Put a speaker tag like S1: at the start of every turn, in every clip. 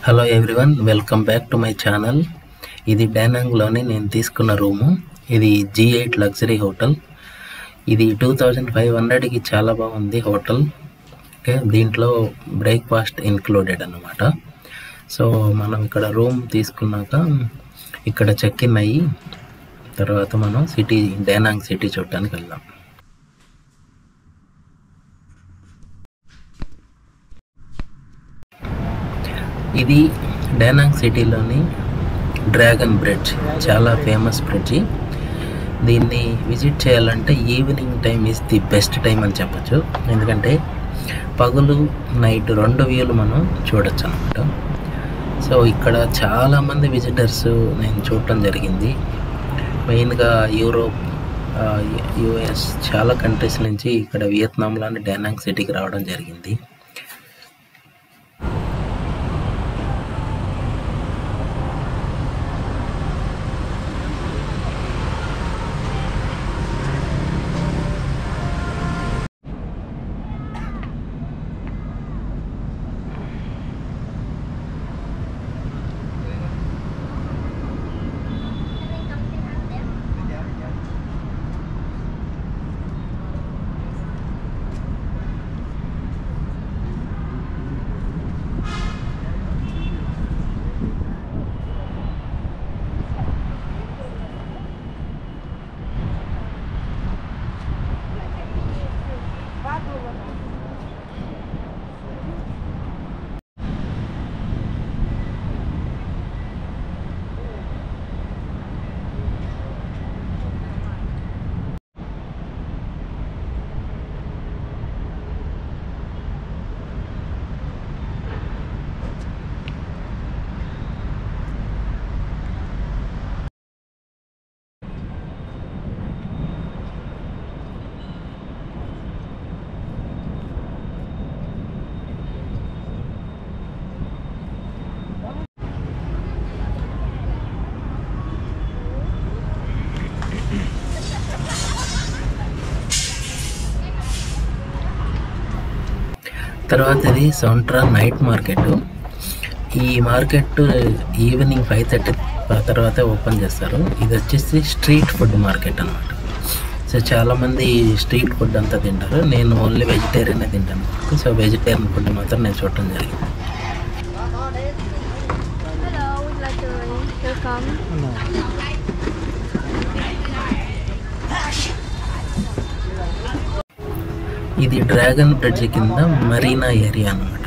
S1: Hello everyone, welcome back to my channel. ఇది డానాంగ్లోని నేను తీసుకున్న రూము. ఇది G8 లగ్జరీ హోటల్. ఇది 2500కి చాలా బాగుంది హోటల్. ఓకే, దీంట్లో బ్రేక్ఫాస్ట్ ఇన్క్లూడెడ్ అన్నమాట. సో మనం ఇక్కడ రూమ్ తీసుకున్నాక ఇక్కడ చెక్ ఇన్ అయ్యి తర్వాత మనం డానాంగ్ సిటీ చూడటానికి వెళ్దాం. ఇది డానాంగ్ సిటీలోని డ్రాగన్ బ్రిడ్జ్, చాలా ఫేమస్ బ్రిడ్జి. దీన్ని విజిట్ చేయాలంటే evening time is the best time అని చెప్పచ్చు. ఎందుకంటే పగలు నైట్ రెండు వ్యూలు మనం చూడొచ్చు అనమాట. సో ఇక్కడ చాలామంది విజిటర్స్ నేను చూడటం జరిగింది. మెయిన్గా యూరోప్, US చాలా కంట్రీస్ నుంచి ఇక్కడ వియత్నాంలోని డానాంగ్ సిటీకి రావడం జరిగింది. తర్వాత ఇది సొంట్రా నైట్ మార్కెట్. ఈ మార్కెట్ ఈవినింగ్ 5:30 తర్వాత ఓపెన్ చేస్తారు. ఇది వచ్చేసి స్ట్రీట్ ఫుడ్ మార్కెట్ అన్నమాట. సో చాలామంది స్ట్రీట్ ఫుడ్ అంతా తింటారు. నేను ఓన్లీ వెజిటేరియనే తింటాను. సో వెజిటేరియన్ ఫుడ్ మాత్రం నేను చూడటం జరిగింది. ఇది డ్రాగన్ బ్రిడ్జ్ కింద మరీనా ఏరియా అన్నమాట.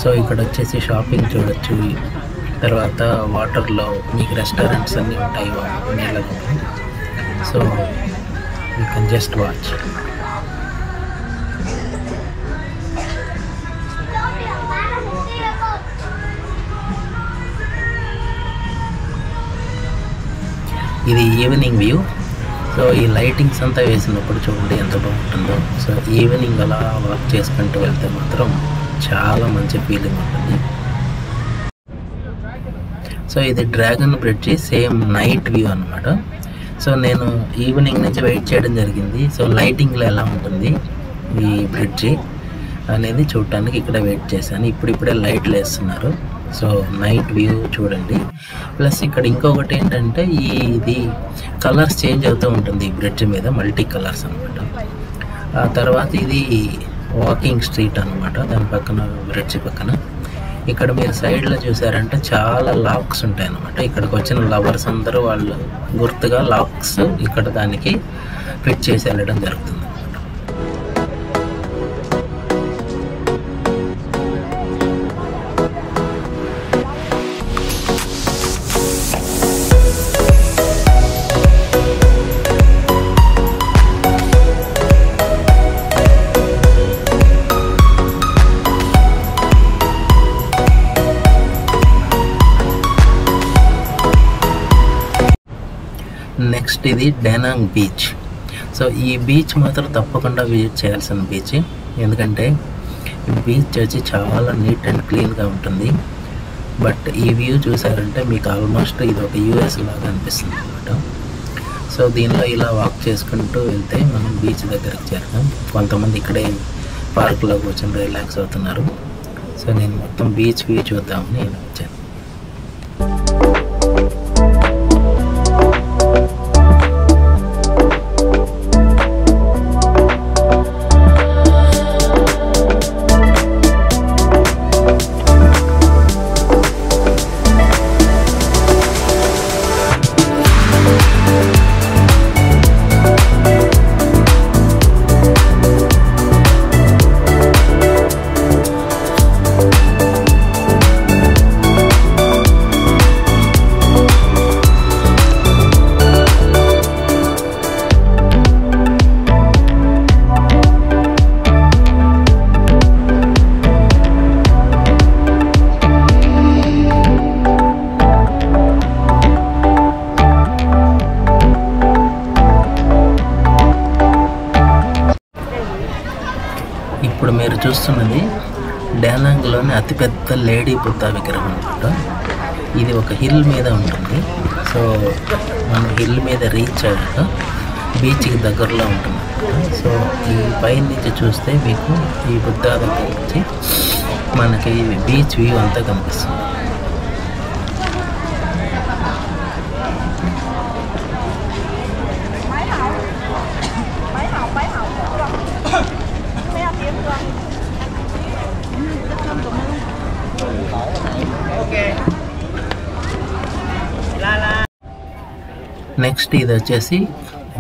S1: సో ఇక్కడ వచ్చేసి షాపింగ్ చూడొచ్చు. తర్వాత వాటర్లో మీకు రెస్టారెంట్స్ అన్నీ ఉంటాయి నీళ్ళలో. So you can just watch. ఇది ఈవినింగ్ వ్యూ. సో ఈ లైటింగ్స్ అంతా వేసినప్పుడు చూడండి ఎంత బాగుంటుందో. సో ఈవినింగ్ అలా వాక్ చేసుకుంటూ వెళ్తే మాత్రం చాలా మంచి ఫీలింగ్ ఉంటుంది. సో ఇది dragon bridge same night view అన్నమాట. సో నేను ఈవినింగ్ నుంచి వెయిట్ చేయడం జరిగింది. సో లైటింగ్లో ఎలా ఉంటుంది ఈ బ్రిడ్జి అనేది చూడటానికి ఇక్కడ వెయిట్ చేశాను. ఇప్పుడిప్పుడే లైట్లు వేస్తున్నారు. సో నైట్ వ్యూ చూడండి. ప్లస్ ఇక్కడ ఇంకొకటి ఏంటంటే ఇది కలర్స్ చేంజ్ అవుతూ ఉంటుంది ఈ బ్రిడ్జ్ మీద, మల్టీ కలర్స్ అనమాట. ఆ తర్వాత ఇది వాకింగ్ స్ట్రీట్ అనమాట. దాని పక్కన బ్రిడ్జ్ పక్కన ఇక్కడ మీరు సైడ్లో చూసారంటే చాలా లాక్స్ ఉంటాయి అన్నమాట. ఇక్కడికి వచ్చిన లవర్స్ అందరూ వాళ్ళు గుర్తుగా లాక్స్ ఇక్కడ దానికి ఫిట్ చేసి వెళ్ళడం జరుగుతుంది. నెక్స్ట్ ఇది డానాంగ్ బీచ్. సో ఈ బీచ్ మాత్రం తప్పకుండా విజిట్ చేయాల్సిన బీచ్. ఎందుకంటే ఈ బీచ్ వచ్చి చాలా నీట్ అండ్ క్లీన్గా ఉంటుంది. బట్ ఈ వ్యూ చూసారంటే మీకు ఆల్మోస్ట్ ఇది ఒక US లాగా అనిపిస్తుంది అనమాట. సో దీనిలో ఇలా వాక్ చేసుకుంటూ వెళ్తే మనం బీచ్ దగ్గరికి చేరుతాం. కొంతమంది ఇక్కడే పార్కులో కూర్చొని రిలాక్స్ అవుతున్నారు. సో సో నేను మొత్తం బీచ్ వ్యూ చూద్దామని నేను వచ్చాను. ఇప్పుడు మీరు చూస్తున్నది డానాంగ్లోని అతిపెద్ద లేడీ బుద్ధ విగ్రహం అనమాట. ఇది ఒక హిల్ మీద ఉంటుంది. సో మనం హిల్ మీద రీచ్ అయ్యాక బీచ్కి దగ్గరలో ఉంటుంది. సో ఈ పైన నుంచి చూస్తే మీకు ఈ బుద్ధ దగ్గర నుంచి మనకి బీచ్ వ్యూ అంతా కనిపిస్తుంది. నెక్స్ట్ ఇది వచ్చేసి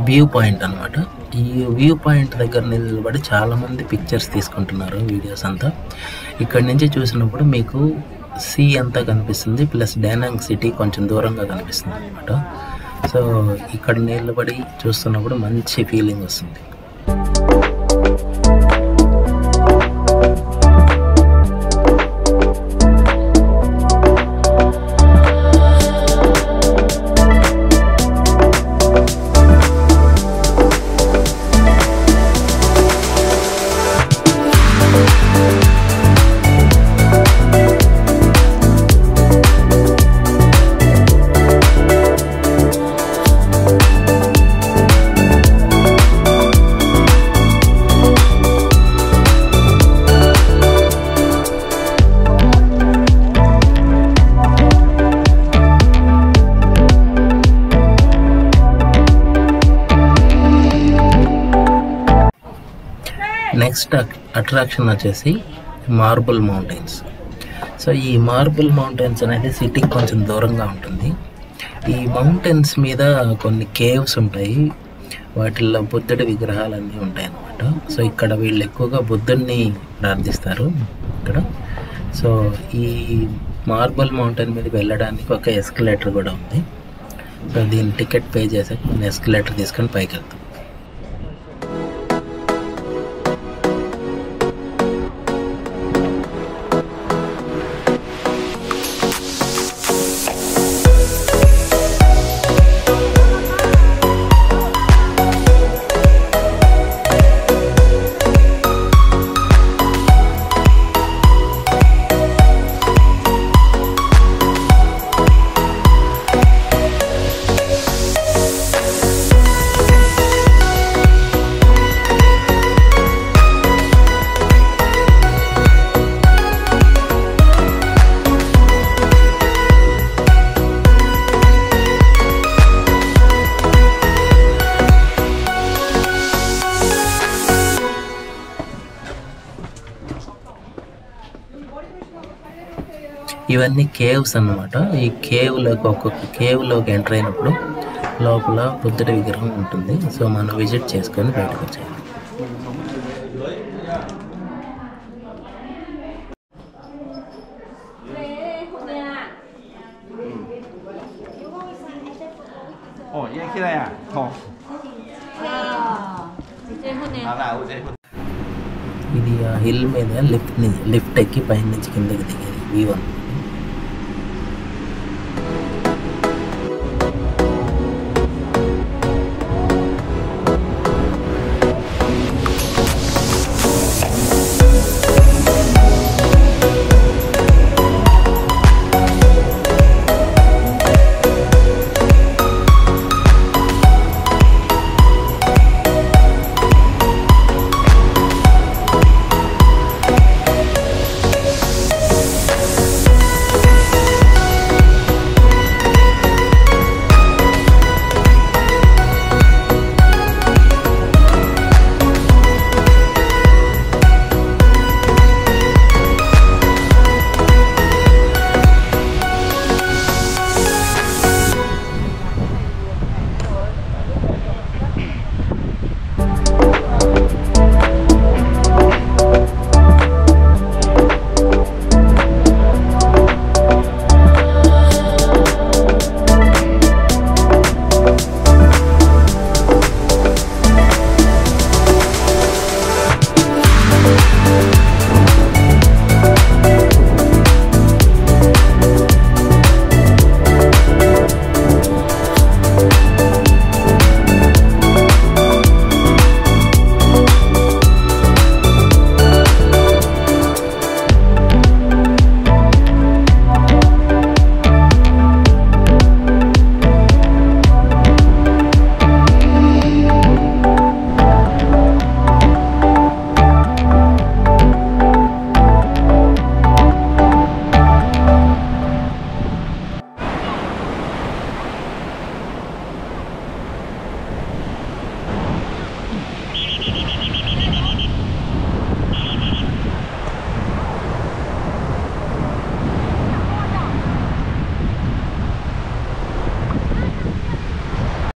S1: వ్యూ పాయింట్ అనమాట. ఈ వ్యూ పాయింట్ దగ్గర నిలబడి చాలామంది పిక్చర్స్ తీసుకుంటున్నారు, వీడియోస్ అంతా. ఇక్కడ నుంచి చూసినప్పుడు మీకు సీ అంతా కనిపిస్తుంది, ప్లస్ డానాంగ్ సిటీ కొంచెం దూరంగా కనిపిస్తుంది అనమాట. సో ఇక్కడ నిలబడి చూస్తున్నప్పుడు మంచి ఫీలింగ్ వస్తుంది. నెక్స్ట్ అట్రాక్షన్ వచ్చేసి మార్బుల్ మౌంటైన్స్. సో ఈ మార్బుల్ మౌంటైన్స్ అనేది సిటీకి కొంచెం దూరంగా ఉంటుంది. ఈ మౌంటైన్స్ మీద కొన్ని కేవ్స్ ఉంటాయి, వాటిల్లో బుద్ధుడి విగ్రహాలన్నీ ఉంటాయి అన్నమాట. సో ఇక్కడ వీళ్ళు ఎక్కువగా బుద్ధుడిని ప్రార్థిస్తారు ఇక్కడ. సో ఈ మార్బుల్ మౌంటైన్ మీద వెళ్ళడానికి ఒక ఎస్కలేటర్ కూడా ఉంది. సో దీని టికెట్ పే చేసాక మనం ఎస్కలేటర్ తీసుకొని పైకి వెళ్తాం. ఇవన్నీ కేవ్స్ అన్నమాట. ఈ కేవ్లోకి ఒక్కొక్క కేవ్లోకి ఎంటర్ అయినప్పుడు లోపల బుద్ధుడి విగ్రహం ఉంటుంది. సో మనం విజిట్ చేసుకొని బయటకు వచ్చేయాలి. ఇది ఆ హిల్ మీద లిఫ్ట్ ఎక్కి పైన నుంచి కిందకి దిగేది వ్యూ.